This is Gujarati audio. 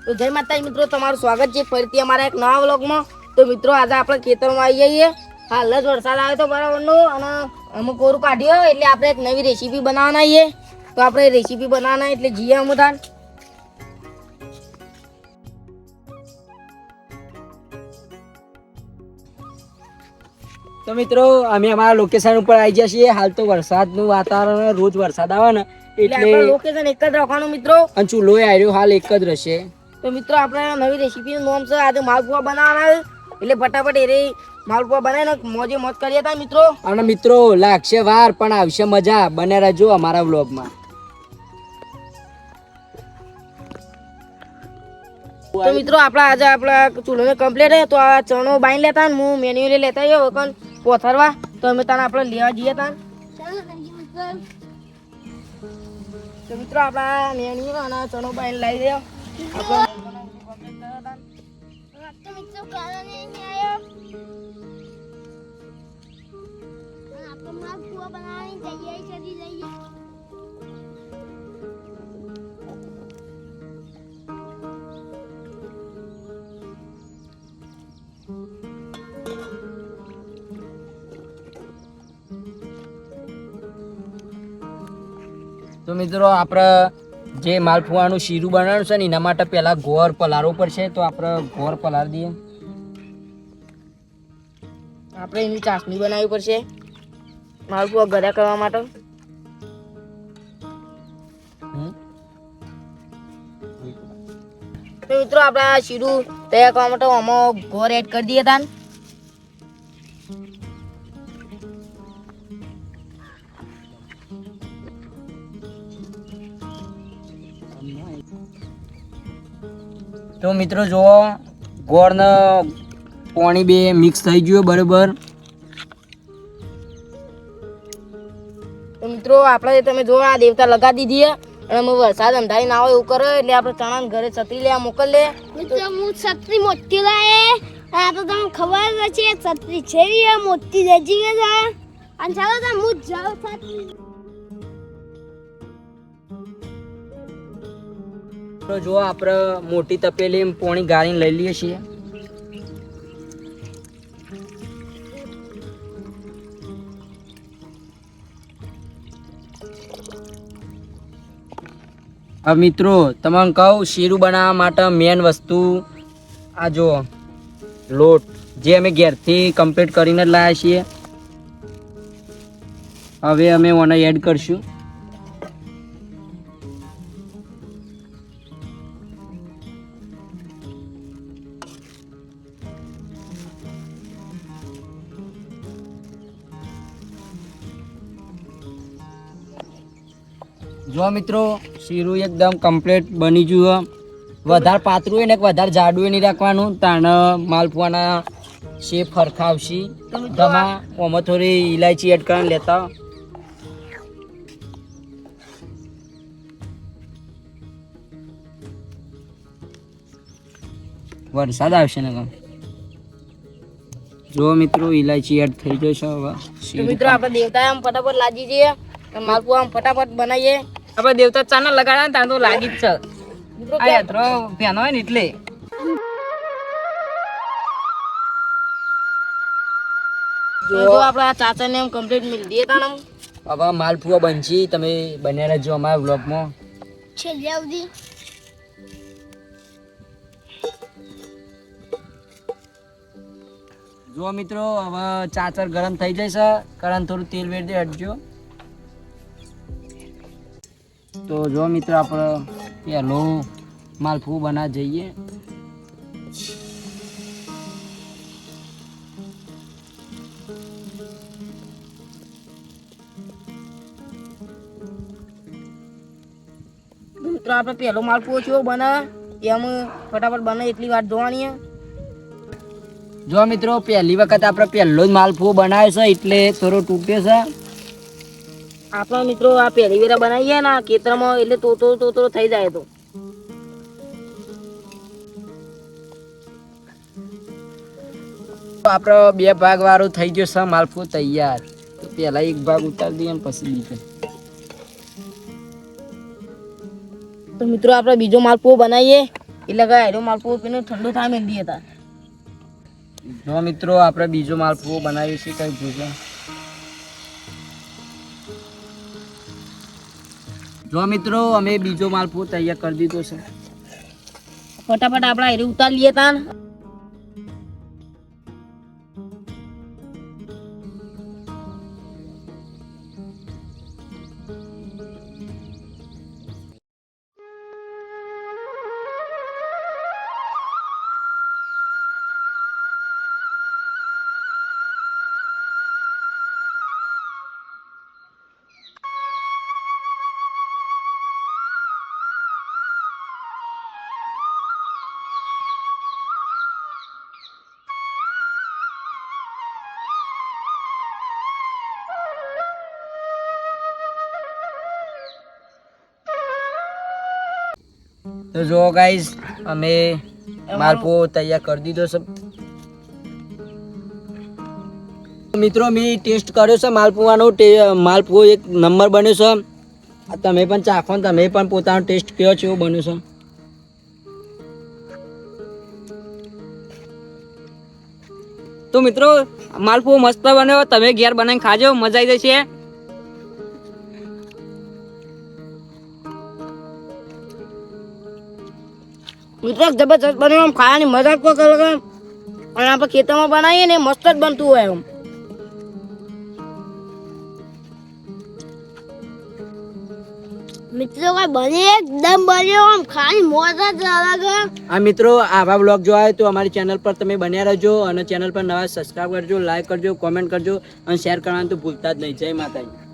તો જય માતાજી મિત્રો, તમારું સ્વાગત છે ફરીથી અમારા એક નવા વ્લોગમાં। તો મિત્રો આજે આપણે ખેતરમાં આવી જઈએ। હાલ જ વરસાદ આવ્યો તો બરાબરનો અને અમુક કોરું કાઢ્યો એટલે આપણે એક નવી રેસીપી બનાવવાના છીએ। તો આપણે રેસીપી બનાવવાના એટલે જઈએ અમુદાન। તો મિત્રો અમે અમારા લોકેશન ઉપર આવી ગયા છીએ। હાલ તો વરસાદનું વાતાવરણ, રોજ વરસાદ આવે ને એટલે લોકેશન એક જ રાખવાનું મિત્રો। અને ચૂલો આવ્યો હાલ એક જ રહેશે। તો મિત્રો આપણે નવી રેસીપીનું નામ છે આજે માલપુઆ બનાવવાના, એટલે ફટાફટ એ માલપુઆ બનાવીને મોજે મોજ કરીએ તા મિત્રો। અને મિત્રો લાગશે વાર પણ આવશે મજા, બને રહેજો અમારા વ્લોગમાં। તો મિત્રો આપણા ચૂલો કમ્પ્લીટ હે, તો આ ચણો બાંધી લેતા ને હું મેન્યુઅલી લેતા આવ્યો વખત પોથરવા। તો અમે તાને આપણે લેવા જઈએ તાન। તો મિત્રો આપણા મેન્યુ અને ચણો બાંધી લાવી દે તો મિત્રો આપણે જે માલપુઆનું શીરું બનાવવાનું છે ને એના માટે પહેલા ગોળ પલાળવો પડશે। તો આપણે ગોળ પલાળી દઈએ। આપણે એની ચાસણી બનાવવી પડશે માલપુઆ ઘરે કરવા માટે। તો મિત્રો આપણે શીરું તૈયાર કરવા માટે આમાં ગોળ એડ કરી દઈએ તાન। તો મિત્રો જુઓ ગોળ ને પાણી બે મિક્સ થઈ ગયું બરોબર। તો મિત્રો આપણે તમે જો આ દેવતા લગાડી દીધી અને અમે વરસાદ અંધારી ના હોય એવું કરે એટલે આપણે ચણા ઘરે છત્રી લેવા મોકલે। મિત્રો હું છત્રી મોટી લાવે, આ તો તમને ખબર જ છે છત્રી છે મોટી જજી કે છે। અને ચાલો તો હું જાઉં છત્રી। તો જો આપણે મોટી તપેલી પાણી ગાળીને લઈ લઈએ છીએ। હવે મિત્રો તમને કહું શીરું બનાવવા માટે મેન વસ્તુ આ જો લોટ, જે અમે ઘેરથી કમ્પ્લીટ કરીને જ લાવ્યા છીએ। હવે અમે ઓને એડ કરશું। જો મિત્રો શીરું એકદમ કમ્પ્લીટ બની ગયું। વધારે પાતળું હોય ને વધારે જાડું નહીં રાખવાનું, તાણે માલપુઆના શેપ ફરખાવશી। તમે ઓમાં થોડી ઇલાયચી એડ કરીને લેતા। વરસાદ આવશે ને જો મિત્રો ઇલાયચી એડ થઈ જશે। હવે તો મિત્રો આપણે દેવતા આમ ફટાફટ લાગી જઈએ, માલપુઆ આમ ફટાફટ બનાવીએ। આપણે દેવતા ચાના લગાડ્યા ત્યાં તો લાગી જ છે આ યાત્રો પ્યાનો હોય ને એટલે। જો આપણે આ ચાચાને એમ કમ્પ્લીટ મિલ દઈએ તાણ। હવે માલપુઆ બનશી, તમે બન્યા રહેજો અમારા વ્લોગમાં છેલ્લે સુધી। જો મિત્રો હવે ચાચર ગરમ થઈ જશે, કારણ થોડું તેલ વેર દે હટજો। તો જો મિત્રો આપણે પહેલો માલપુઆ બનાવવા જઈએ। મિત્રો આપણે પહેલો માલપુઓ કેવો બને એમ ફટાફટ બને એટલી વાત જોવાની। જો મિત્રો પહેલી વખત આપણે પહેલો જ માલપુઓ બનાવ્યો છે એટલે થોડો તૂટે છે। આપણા મિત્રો આ પહેલી વેરા બનાવીએ ને ખેતરમાં એટલે તોતો થઈ જાય। તો આપણો બે ભાગ વાળું થઈ ગયો છે માલપુઓ તૈયાર। તો પહેલા એક ભાગ ઉતારી દઈએ પછી બીજો। તો મિત્રો આપણે બીજો માલપુઓ બનાવીએ। એટલે ગયા એનો માલપુઓ પીને ઠંડુ થાય મેં દઈએ તાર. જો મિત્રો આપણે બીજો માલપુઓ બનાવીએ છીએ કઈ જોજો. જો મિત્રો અમે બીજો માલપુઓ તૈયાર કરી દીધો છે. ફટાફટ આપણા એરી ઉતાર લઈએ તાન. તો જો ગાઈસ અમે માલપુઓ તૈયાર કરી દીધો છે. મિત્રો મેં ટેસ્ટ કર્યો છે માલપુઆનો. માલપુઓ એક નંબર બન્યો છે. તમે પણ ચાખો ને તમે પણ પોતાનો ટેસ્ટ કયો છે એવું બન્યું છે. તો મિત્રો માલપુઓ મસ્ત બન્યો. તમે ઘેર બનાવીને ખાજો, મજા આવી જશે. મિત્રો જબરજસ્ત બન્યું. આમ ખાવાની મજા જ કોઈ અલગ. અને આપણે ખેતરમાં બનાવીએ ને મસ્ત જ બનતું હોય એમ. મિત્રો કઈ બને એકદમ બન્યો આમ ખાલી મોજ જ અલગ. આ મિત્રો આવા બ્લોગ જોવા હોય તો અમારી ચેનલ પર તમે બન્યા રહેજો. અને ચેનલ પર નવા સબસ્ક્રાઈબ કરજો, લાઈક કરજો, કોમેન્ટ કરજો અને શેર કરવાનું તો ભૂલતા જ નહીં. જય માતાજી.